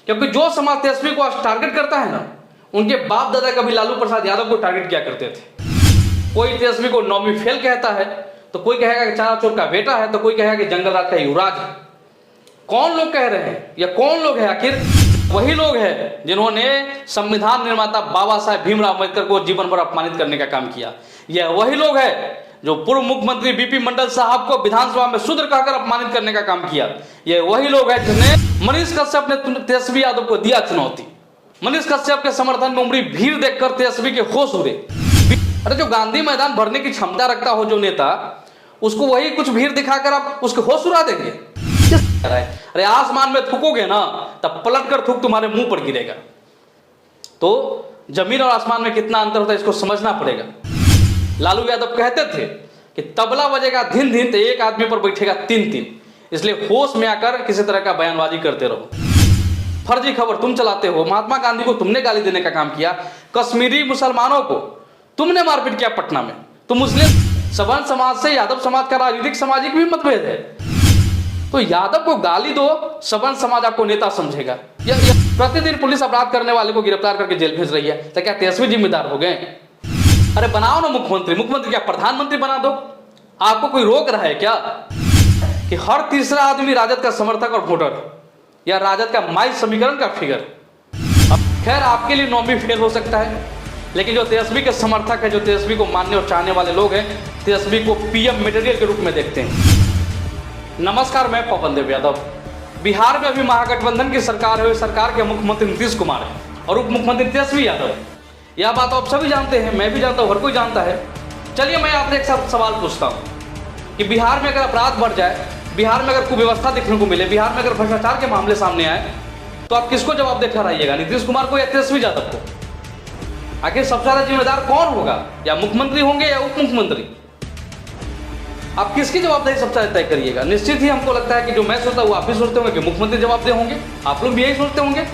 क्योंकि जो समाज तेजस्वी को आज टारगेट करता है ना, उनके बाप दादा कभी लालू प्रसाद यादव को टारगेट किया करते थे। कोई तेजस्वी को नौवीं फेल कहता है, तो कोई कहेगा कि चारा चोर का बेटा है, तो कोई कहेगा कि जंगल राज का युवराज है। कौन लोग कह रहे हैं या कौन लोग हैं? आखिर वही लोग हैं जिन्होंने संविधान निर्माता बाबा साहेब भीमराव अम्बेडकर को जीवन भर अपमानित करने का काम किया। यह वही लोग हैं जो पूर्व मुख्यमंत्री बीपी मंडल साहब को विधानसभा में शूद्र कहकर अपमानित करने का काम किया। यह वही लोग हैं जिन्हें मनीष कश्यप ने तेजस्वी यादव को दिया चुनौती। मनीष कश्यप के समर्थन में उमड़ी भीड़ देखकर तेजस्वी के होश उड़े। अरे जो गांधी मैदान भरने की क्षमता रखता हो जो नेता, उसको वही कुछ भीड़ दिखाकर आप उसके होश उड़ा देंगे। अरे आसमान में थूकोगे ना, तब पलट कर थूक तुम्हारे मुंह पर गिरेगा। तो जमीन और आसमान में कितना अंतर होता है, इसको समझना पड़ेगा। लालू यादव कहते थे कि तबला बजेगा धिन धिन तो एक आदमी पर बैठेगा तीन तीन, इसलिए होश में आकर किसी तरह का बयानबाजी करते रहो। फर्जी खबर तुम चलाते हो। महात्मा गांधी को तुमने गाली देने का काम किया। कश्मीरी मुसलमानों को तुमने मारपीट किया पटना में। तो मुस्लिम सवर्ण समाज से यादव समाज का राजनीतिक सामाजिक भी मतभेद है, तो यादव को गाली दो, सवर्ण समाज आपको नेता समझेगा। प्रतिदिन पुलिस अपराध करने वाले को गिरफ्तार करके जेल भेज रही है, तो क्या तेजस्वी जिम्मेदार हो गए? अरे बनाओ ना मुख्यमंत्री। मुख्यमंत्री क्या प्रधानमंत्री बना दो। आपको कोई रोक रहा है क्या कि हर तीसरा आदमी राजद का समर्थक और वोटर या राजद का माई समीकरण का फिगर? अब खैर आपके लिए नौवीं फेल हो सकता है, लेकिन जो तेजस्वी के समर्थक है, जो तेजस्वी को मानने और चाहने वाले लोग हैं, तेजस्वी को पीएम मटेरियल के रूप में देखते हैं। नमस्कार, मैं पवन देव यादव। बिहार में अभी महागठबंधन की सरकार है। सरकार के मुख्यमंत्री नीतीश कुमार है और उप मुख्यमंत्री तेजस्वी यादव। यह बात आप सभी जानते हैं, मैं भी जानता हूँ, हर कोई जानता है। चलिए मैं आपसे एक सवाल पूछता हूँ कि बिहार में अगर अपराध बढ़ जाए, बिहार में अगर कुव्यवस्था देखने को मिले, बिहार में अगर भ्रष्टाचार के मामले सामने आए, तो आप किसको जवाब देकर आइएगा? नीतीश कुमार को या तेजस्वी यादव को? आखिर सबसे ज्यादा जिम्मेदार कौन होगा? या मुख्यमंत्री होंगे या उप मुख्यमंत्री? आप किसकी जवाबदेही सबसे ज्यादा तय करिएगा? निश्चित ही हमको लगता है कि जो मैं सोचता हूँ, आप भी सोचते होंगे कि मुख्यमंत्री जवाबदेह होंगे। आप लोग भी यही सोचते होंगे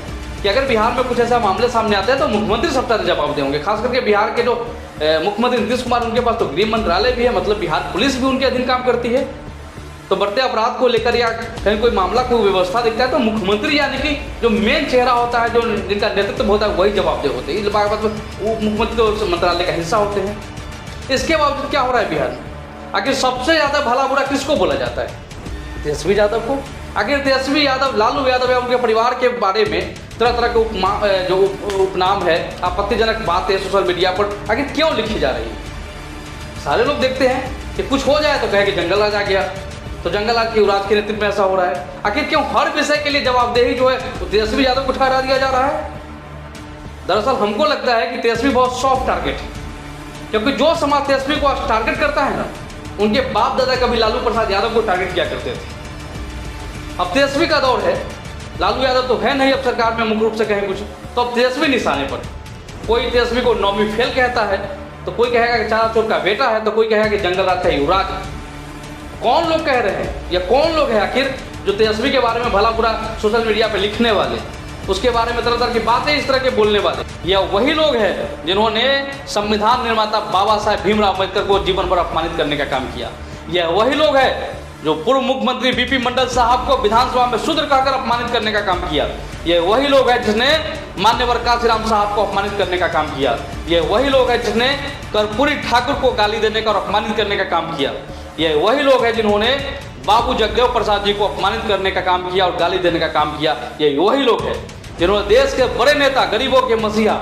कि अगर बिहार में कुछ ऐसा मामले सामने आते हैं तो मुख्यमंत्री सबसे ज्यादा जवाबदेह होंगे। खास करके बिहार के जो मुख्यमंत्री नीतीश कुमार, उनके पास तो गृह मंत्रालय भी है, मतलब बिहार पुलिस भी उनके अधीन काम करती है। तो बढ़ते अपराध को लेकर या कहीं कोई मामला कोई व्यवस्था दिखता है तो मुख्यमंत्री यानी कि जो मेन चेहरा होता है, जो जिनका नेतृत्व होता है, वही जवाबदेह होते हैं। उप मुख्यमंत्री तो मंत्रालय का हिस्सा होते हैं। इसके बावजूद क्या हो रहा है बिहार में? आखिर सबसे ज्यादा भला बुरा किसको बोला जाता है? तेजस्वी यादव को। आखिर तेजस्वी यादव, लालू यादव या उनके परिवार के बारे में तरह तरह के जो उपनाम है, आपत्तिजनक बात है सोशल मीडिया पर आखिर क्यों लिखी जा रही है? सारे लोग देखते हैं कि कुछ हो जाए तो कहे कि जंगल राज आ गया, तो जंगल राज के युवराज के नेतृत्व में ऐसा हो रहा है। आखिर क्यों हर विषय के लिए जवाबदेही जो है तो तेजस्वी यादव को ठहरा दिया जा रहा है? दरअसल हमको लगता है कि तेजस्वी बहुत सॉफ्ट टारगेट है, क्योंकि जो समाज तेजस्वी को आज टारगेट करता है ना, उनके बाप दादा कभी लालू प्रसाद यादव को टारगेट किया करते थे। अब तेजस्वी का दौर है, लालू यादव तो है नहीं अब सरकार में मुख्य रूप से कहें कुछ, तो अब तेजस्वी निशाने पर। कोई तेजस्वी को नौवीं फेल कहता है, तो कोई कहेगा कि चारा चोर का बेटा है, तो कोई कहेगा कि जंगल राज का युवराज है। कौन लोग कह रहे हैं या कौन लोग हैं आखिर जो तेजस्वी के बारे में भला बुरा सोशल मीडिया पे लिखने वाले, उसके बारे में तरह तरह की बातें इस तरह के बोलने वाले? यह वही लोग हैं जिन्होंने संविधान निर्माता बाबा साहेब भीमराव अम्बेडकर को जीवन भर अपमानित करने का काम किया। यह वही लोग हैं जो पूर्व मुख्यमंत्री बीपी मंडल साहब को विधानसभा में शूद्र कहकर अपमानित करने का काम किया। यह वही लोग हैं जिसने मान्यवर काशीराम साहब को अपमानित करने का काम किया। यह वही लोग हैं जिसने कर्पूरी ठाकुर को गाली देने का और अपमानित करने का काम किया। यह वही लोग हैं जिन्होंने बाबू जगदेव प्रसाद जी को अपमानित करने का काम किया और गाली देने का काम किया। यही वही लोग हैं जिन्होंने देश के बड़े नेता, गरीबों के मसीहा,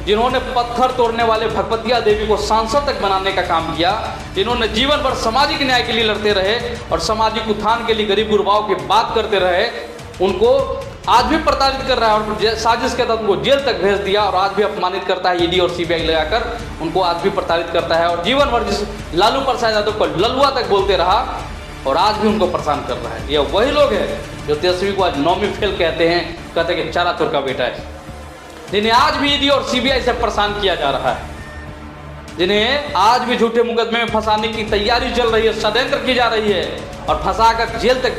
जिन्होंने पत्थर तोड़ने वाले भगवतिया देवी को सांसद तक बनाने का काम किया, जिन्होंने जीवन भर सामाजिक न्याय के लिए लड़ते रहे और सामाजिक उत्थान के लिए गरीब गुरबाओं की बात करते रहे, उनको आज भी प्रताड़ित कर रहा है और साजिश के तहत उनको जेल तक भेज दिया और आज भी अपमानित करता है। ईडी और सीबीआई लगाकर उनको आज भी प्रताड़ित करता है और जीवन भर जिस लालू प्रसाद यादव को ललुआ तक बोलते रहा और आज भी उनको परेशान कर रहा है। ये वही लोग हैं जो तेजस्वी को आज नौवीं फेल कहते हैं, कहते हैं कि चारा चोर का बेटा है, जिन्हें आज भी ईडी और सीबीआई से परेशान किया जा रहा है, जिन्हें आज भी झूठे मुकदमे में फंसाने की तैयारी चल रही है, षड्यंत्र की जा रही है और फंसाकर जेल तक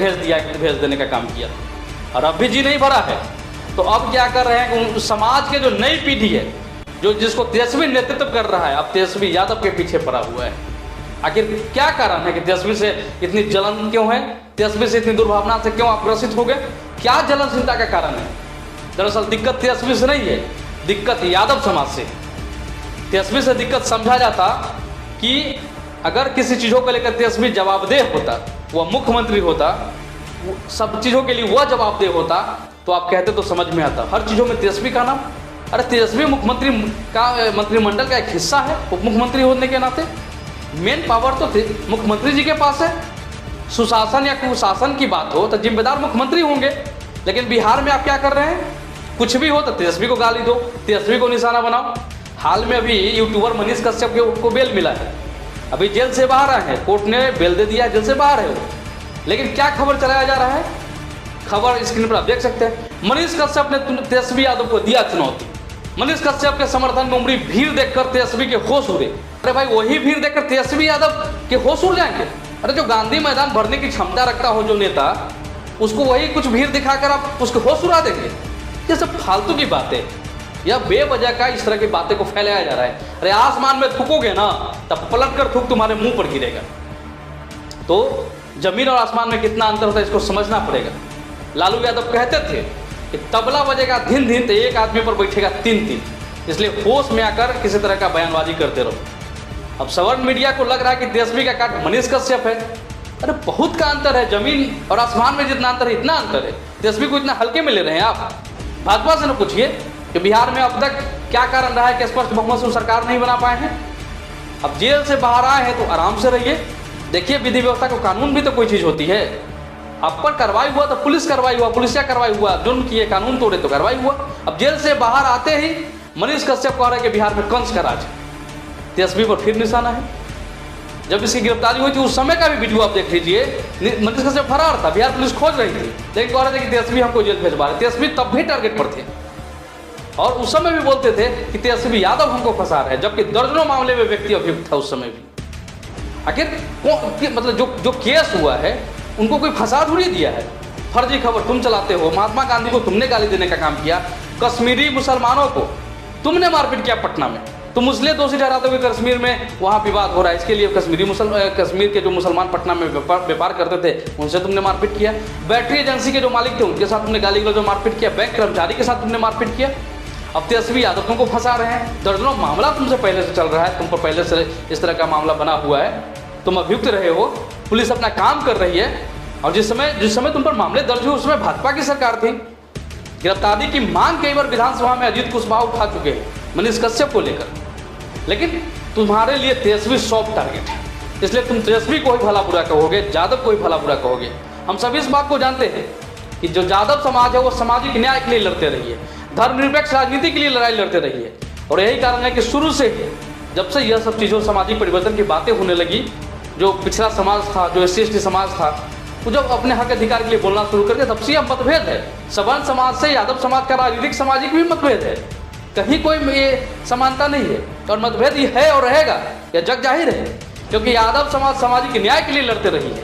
भेज देने का काम किया और अब भी जी नहीं भरा है। तो अब क्या कर रहे हैं कि समाज के जो नई पीढ़ी है, जो जिसको तेजस्वी नेतृत्व कर रहा है, अब तेजस्वी यादव के पीछे पड़ा हुआ है। आखिर क्या कारण है कि तेजस्वी से इतनी जलन क्यों है? तेजस्वी से इतनी दुर्भावना से क्यों आप ग्रसित हो गए? क्या जलनशीलता का कारण है? दरअसल दिक्कत तेजस्वी से नहीं है, दिक्कत यादव समाज से। तेजस्वी से दिक्कत समझा जाता कि अगर किसी चीज़ों को लेकर तेजस्वी जवाबदेह होता, वह मुख्यमंत्री होता, सब चीज़ों के लिए वह जवाबदेह होता, तो आप कहते तो समझ में आता। हर चीज़ों में तेजस्वी का नाम, अरे तेजस्वी मुख्यमंत्री का मंत्रिमंडल का एक हिस्सा है, उप मुख्यमंत्री होने के नाते मेन पावर तो मुख्यमंत्री जी के पास है। सुशासन या कुशासन की बात हो तो जिम्मेदार मुख्यमंत्री होंगे, लेकिन बिहार में आप क्या कर रहे हैं? कुछ भी हो तो तेजस्वी को गाली दो, तेजस्वी को निशाना बनाओ। हाल में अभी यूट्यूबर मनीष कश्यप को बेल मिला है, अभी जेल से बाहर आए हैं, कोर्ट ने बेल दे दिया, जेल से बाहर है वो। लेकिन क्या खबर चलाया जा रहा है? खबर स्क्रीन पर आप देख सकते हैं। मनीष कश्यप ने तेजस्वी यादव को दिया चुनौती। मनीष कश्यप के समर्थन में उमड़ी भीड़ देखकर तेजस्वी के होश उड़े। अरे भाई, वही भीड़ देखकर तेजस्वी यादव के होश उड़ जाएंगे? अरे जो गांधी मैदान भरने की क्षमता रखता हो जो नेता, उसको वही कुछ भीड़ दिखाकर आप उसके होश उड़ा देंगे? ये सब फालतू की बातें, या बेवजह का इस तरह की बातें को फैलाया जा रहा है। अरे आसमान में थूकोगे ना, तब पलट कर थूक तुम्हारे मुंह पर गिरेगा। तो जमीन और आसमान में कितना अंतर होता है, इसको समझना पड़ेगा। लालू यादव कहते थे कि तबला बजेगा धिन धिन तो एक आदमी पर बैठेगा तीन तीन, इसलिए होश में आकर किसी तरह का बयानबाजी करते रहो। अब सवर्ण मीडिया को लग रहा है कि तेजस्वी का काट मनीष कश्यप है। अरे बहुत का अंतर है, जमीन और आसमान में जितना अंतर है इतना अंतर है। तेजस्वी को इतना हल्के में ले रहे हैं आप? भाजपा से न पूछिए कि बिहार में अब तक क्या कारण रहा है कि स्पष्ट बहुमत से सरकार नहीं बना पाए हैं। अब जेल से बाहर आए हैं तो आराम से रहिए, देखिए विधि व्यवस्था को, कानून भी तो कोई चीज़ होती है। आप पर कार्रवाई हुआ तो पुलिस कार्रवाई हुआ, पुलिसिया कार्रवाई हुआ, जुर्म किए, कानून तोड़े तो कार्रवाई हुआ। अब जेल से बाहर आते ही मनीष कश्यप कह रहे हैं कि बिहार में कंस का राज है। तेजस्वी पर फिर निशाना है। जब इसकी गिरफ्तारी हुई थी उस समय का भी वीडियो आप देख लीजिए, मनीष कश्यप फरार था, बिहार पुलिस खोज रही थी, लेकिन कह रहे थे कि तेजस्वी हमको जेल भेजवा रहे। तेजस्वी तब भी टारगेट पर थे और उस समय भी बोलते थे कि तेजस्वी यादव हमको फंसा रहे हैं, जबकि दर्जनों मामले में व्यक्ति अभियुक्त था उस समय भी। आखिर मतलब जो केस हुआ है उनको कोई फंसा थोड़ी दिया है। फर्जी खबर तुम चलाते हो, महात्मा गांधी को तुमने गाली देने का काम किया, कश्मीरी मुसलमानों को तुमने मारपीट किया पटना में, तुम इसलिए दोषी ठहराते हो कि कश्मीर में वहाँ विवाद हो रहा है, इसके लिए कश्मीर के जो मुसलमान पटना में व्यापार करते थे उनसे तुमने मारपीट किया। बैटरी एजेंसी के जो मालिक थे उनके साथ तुमने गाली गलौज मारपीट किया, बैंक कर्मचारी के साथ तुमने मारपीट किया। अब तेजस्वी यादव तुमको फंसा रहे हैं, दर्जनों मामला तुमसे पहले से चल रहा है, तुम पर पहले से इस तरह का मामला बना हुआ है, तुम अभियुक्त रहे हो, पुलिस अपना काम कर रही है। और जिस समय तुम पर मामले दर्ज हुए उस समय भाजपा की सरकार थी। गिरफ्तारी की मांग कई बार विधानसभा में अजीत कुशवाहा उठा चुके हैं मनीष कश्यप को लेकर, लेकिन तुम्हारे लिए तेजस्वी सॉफ्ट टारगेट है, इसलिए तुम तेजस्वी को ही भला बुरा कहोगे, यादव को ही भला बुरा कहोगे। हम सभी इस बात को जानते हैं कि जो यादव समाज है वो सामाजिक न्याय के लिए लड़ते रही है, धर्मनिरपेक्ष राजनीति के लिए लड़ाई लड़ते रही है। और यही कारण है कि शुरू से जब से यह सब चीज़ों सामाजिक परिवर्तन की बातें होने लगी, जो पिछड़ा समाज था, जो SC/ST समाज था, वो जब अपने हक अधिकार के लिए बोलना शुरू कर दिया, तब से यह मतभेद है। सवर्ण समाज से यादव समाज का राजनीतिक सामाजिक भी मतभेद है, कहीं कोई ये समानता नहीं है। और मतभेद ये है और रहेगा, यह जग जाहिर है, क्योंकि यादव समाज सामाजिक न्याय के लिए लड़ते रही है,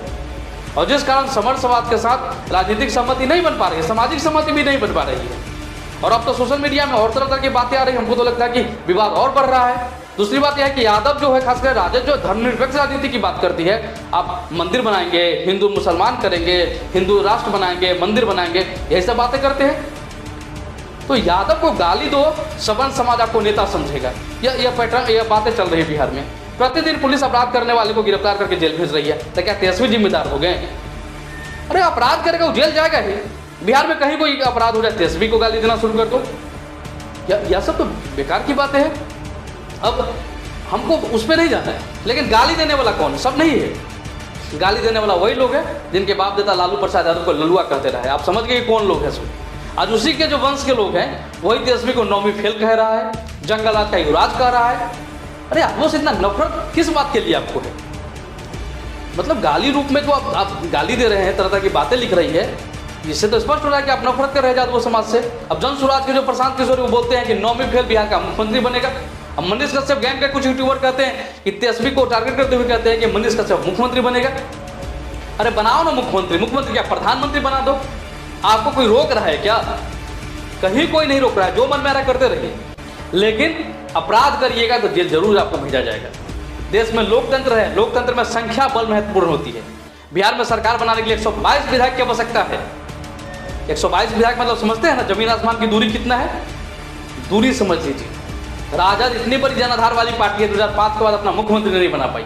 और जिस कारण सवर्ण समाज के साथ राजनीतिक सहमति नहीं बन पा रही है, सामाजिक सहमति भी नहीं बन पा रही है। और अब तो सोशल मीडिया में और तरह की बातें आ रही है, हमको तो लगता है कि विवाद और बढ़ रहा है। दूसरी बात यह है कि यादव जो है, खासकर राजद जो धर्मनिरपेक्ष राजनीति की बात करती है, आप मंदिर बनाएंगे, हिंदू मुसलमान करेंगे, हिंदू राष्ट्र बनाएंगे, मंदिर बनाएंगे, यही सब बातें करते हैं। तो यादव को गाली दो, सवर्ण समाज आपको नेता समझेगा। यह पैटर्न, यह बातें चल रही है बिहार में। प्रतिदिन पुलिस अपराध करने वाले को गिरफ्तार करके जेल भेज रही है, तो क्या तेजस्वी जिम्मेदार हो गए? अरे अपराध करेगा वो जेल जाएगा ही। बिहार में कहीं कोई अपराध हो जाए, तेजस्वी को गाली देना शुरू कर दो। यह सब तो बेकार की बातें हैं। अब हमको उस पर नहीं जाना है, लेकिन गाली देने वाला कौन? सब नहीं है। गाली देने वाला वही लोग हैं जिनके बाप दादा लालू प्रसाद यादव को ललुआ कहते रहे। आप समझ गए कौन लोग हैं? आज उसी के जो वंश के लोग हैं वही तेजस्वी को नौवीं फेल कह रहा है, जंगल राज का युवराज कह रहा है। अरे आपको से इतना नफरत किस बात के लिए आपको है? मतलब गाली रूप में तो आप गाली दे रहे हैं, तरह तरह की बातें लिख रही है, जिससे तो स्पष्ट हो रहा है कि आप नफरत कर रहे हैं यादव समाज से। अब जन स्वराज के जो प्रशांत किशोर वो बोलते हैं कि नौवीं फेल बिहार का मुख्यमंत्री बनेगा। अब मनीष कश्यप गैंग के कुछ यूट्यूबर कहते हैं कि तेजस्वी को टारगेट करते हुए कहते हैं कि मनीष कश्यप मुख्यमंत्री बनेगा। अरे बनाओ ना मुख्यमंत्री क्या प्रधानमंत्री बना दो? आपको कोई रोक रहा है क्या? कहीं कोई नहीं रोक रहा है, जो मन में आ रहा करते रहिए, लेकिन अपराध करिएगा तो जेल जरूर आपको भेजा जाएगा। देश में लोकतंत्र है, लोकतंत्र में संख्या बल महत्वपूर्ण होती है। बिहार में सरकार बनाने के लिए 122 विधायक की आवश्यकता है। 122 विधायक मतलब समझते हैं ना जमीन आसमान की दूरी कितना है, दूरी समझ लीजिए। राजद इतनी बड़ी जनाधार वाली पार्टी है, 2005 के बाद अपना मुख्यमंत्री नहीं बना पाई।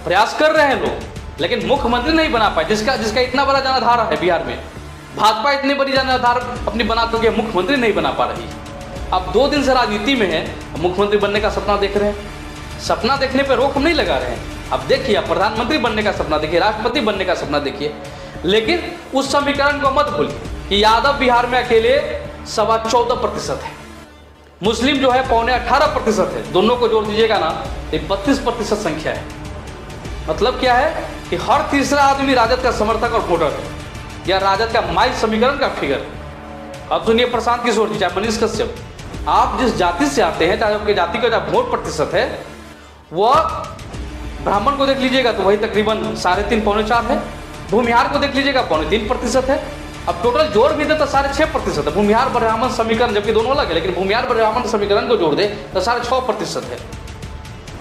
प्रयास कर रहे हैं लोग लेकिन मुख्यमंत्री नहीं बना पाए, जिसका इतना बड़ा जनाधार है बिहार में। भाजपा इतनी बड़ी जनाधार अपनी बना चुकी है, मुख्यमंत्री नहीं बना पा रही। अब 2 दिन से राजनीति में है, मुख्यमंत्री बनने का सपना देख रहे हैं। सपना देखने पर रोक हम नहीं लगा रहे हैं। अब देखिए, आप प्रधानमंत्री बनने का सपना देखिए, राष्ट्रपति बनने का सपना देखिए, लेकिन उस समीकरण को मत भूलिए कि यादव बिहार में अकेले 14.25% है, मुस्लिम जो है 18.25% है। दोनों को जोड़ दीजिएगा ना, ये 32% संख्या है। मतलब क्या है कि हर तीसरा आदमी राजद का समर्थक और वोटर है, या राजद का माइल समीकरण का फिगर। अब सुनिए प्रशांत किशोर जी, चाहे मनीष कश्यप, आप जिस जाति से आते हैं, चाहे आपकी जाति का जो वोट प्रतिशत है, वह ब्राह्मण को देख लीजिएगा तो वही तकरीबन 3.5 पौने 4 है। भूमिहार को देख लीजिएगा 3.25% है। अब टोटल जोड़ भी दे तो 6.5% है। भूमिहार ब्राह्मण समीकरण, जबकि दोनों अलग है, लेकिन भूमिहार ब्राह्मण समीकरण को जोड़ दे तो 6.5% है।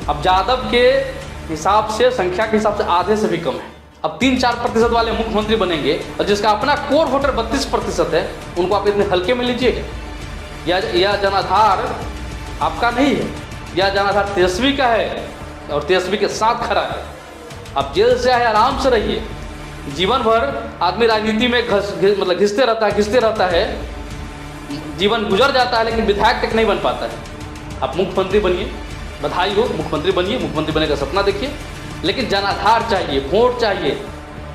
अब यादव के हिसाब से, संख्या के हिसाब से आधे से भी कम है। अब 3-4% वाले मुख्यमंत्री बनेंगे, और जिसका अपना कोर वोटर 32% है, उनको आप इतने हल्के में लीजिएगा। यह जनाधार आपका नहीं है, यह जनाधार तेजस्वी का है और तेजस्वी के साथ खड़ा है। अब जेल से आए, आराम से रहिए। जीवन भर आदमी राजनीति में घिसते रहता है, जीवन गुजर जाता है, लेकिन विधायक तक नहीं बन पाता है। आप मुख्यमंत्री बनिए, बधाई हो, मुख्यमंत्री बनिए, मुख्यमंत्री बनने का सपना देखिए, लेकिन जनाधार चाहिए, वोट चाहिए,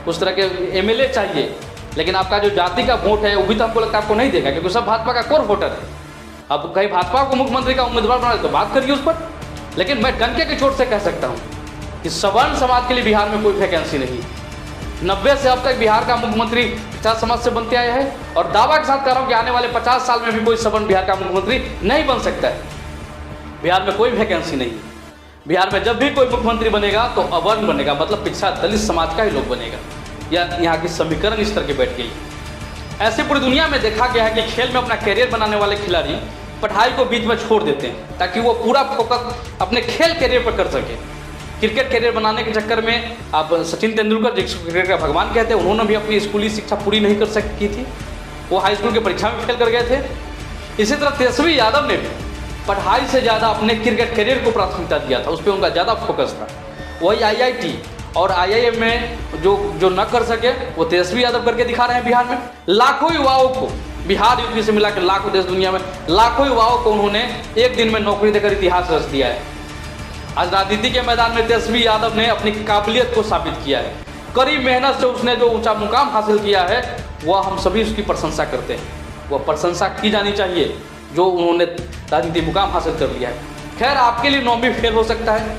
उस तरह के एमएलए चाहिए। लेकिन आपका जो जाति का वोट है वो भी तो हमको लगता है आपको नहीं देगा, क्योंकि सब भाजपा का कोर वोटर है। अब कहीं भाजपा को मुख्यमंत्री का उम्मीदवार बना तो बात करिए उस पर, लेकिन मैं डंके की चोट से कह सकता हूँ कि सवर्ण समाज के लिए बिहार में कोई वैकेंसी नहीं। 90 से अब तक बिहार का मुख्यमंत्री 50 समाज से बनते आए हैं, और दावा के साथ कह रहा हूँ कि आने वाले 50 साल में भी कोई सवर्ण बिहार का मुख्यमंत्री नहीं बन सकता है। बिहार में कोई वैकेंसी नहीं। बिहार में जब भी कोई मुख्यमंत्री बनेगा तो अवर्ण बनेगा, मतलब पिछड़ा दलित समाज का ही लोग बनेगा। या यहाँ की समीकरण इस तरह की बैठ गई। ऐसे पूरी दुनिया में देखा गया है कि खेल में अपना कैरियर बनाने वाले खिलाड़ी पढ़ाई को बीच में छोड़ देते हैं, ताकि वो पूरा फोकस अपने खेल कैरियर पर कर सके। क्रिकेट कैरियर बनाने के चक्कर में आप सचिन तेंदुलकर, जिसको क्रिकेट का भगवान कहते हैं, उन्होंने भी अपनी स्कूली शिक्षा पूरी नहीं कर की थी, वो हाई स्कूल की परीक्षा में फेल कर गए थे। इसी तरह तेजस्वी यादव ने भी पढ़ाई से ज़्यादा अपने क्रिकेट कैरियर को प्राथमिकता दिया था, उस पर उनका ज़्यादा फोकस था। वही IIT और IIM में जो न कर सके वो तेजस्वी यादव करके दिखा रहे हैं। बिहार में लाखों युवाओं को, बिहार यूपी से मिलाकर लाखों, देश दुनिया में लाखों युवाओं को उन्होंने एक दिन में नौकरी देकर इतिहास रच दिया है। आज राजनीति के मैदान में तेजस्वी यादव ने अपनी काबिलियत को साबित किया है। कड़ी मेहनत से उसने जो ऊंचा मुकाम हासिल किया है, वह हम सभी उसकी प्रशंसा करते हैं। वह प्रशंसा की जानी चाहिए जो उन्होंने राजनीति मुकाम हासिल कर लिया है। खैर, आपके लिए नौमी फेल हो सकता है,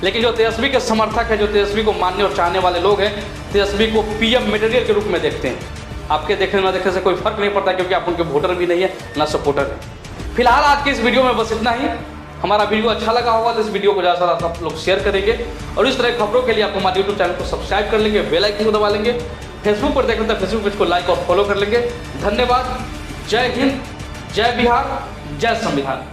लेकिन जो तेजस्वी के समर्थक है, जो तेजस्वी को मानने और चाहने वाले लोग हैं, तेजस्वी को PM मटेरियल के रूप में देखते हैं। आपके देखने ना देखने से कोई फर्क नहीं पड़ता, क्योंकि आप उनके वोटर भी नहीं है ना सपोर्टर है। फिलहाल आज के इस वीडियो में बस इतना ही। हमारा वीडियो अच्छा लगा होगा तो इस वीडियो को ज़्यादा से ज़्यादा आप लोग शेयर करेंगे, और इस तरह खबरों के लिए आप हमारे YouTube चैनल को सब्सक्राइब कर लेंगे, बेल आइकन को दबा लेंगे। फेसबुक पर देख रहे हैं तो फेसबुक पेज को लाइक और फॉलो कर लेंगे। धन्यवाद। जय हिंद, जय बिहार, जय संविधान।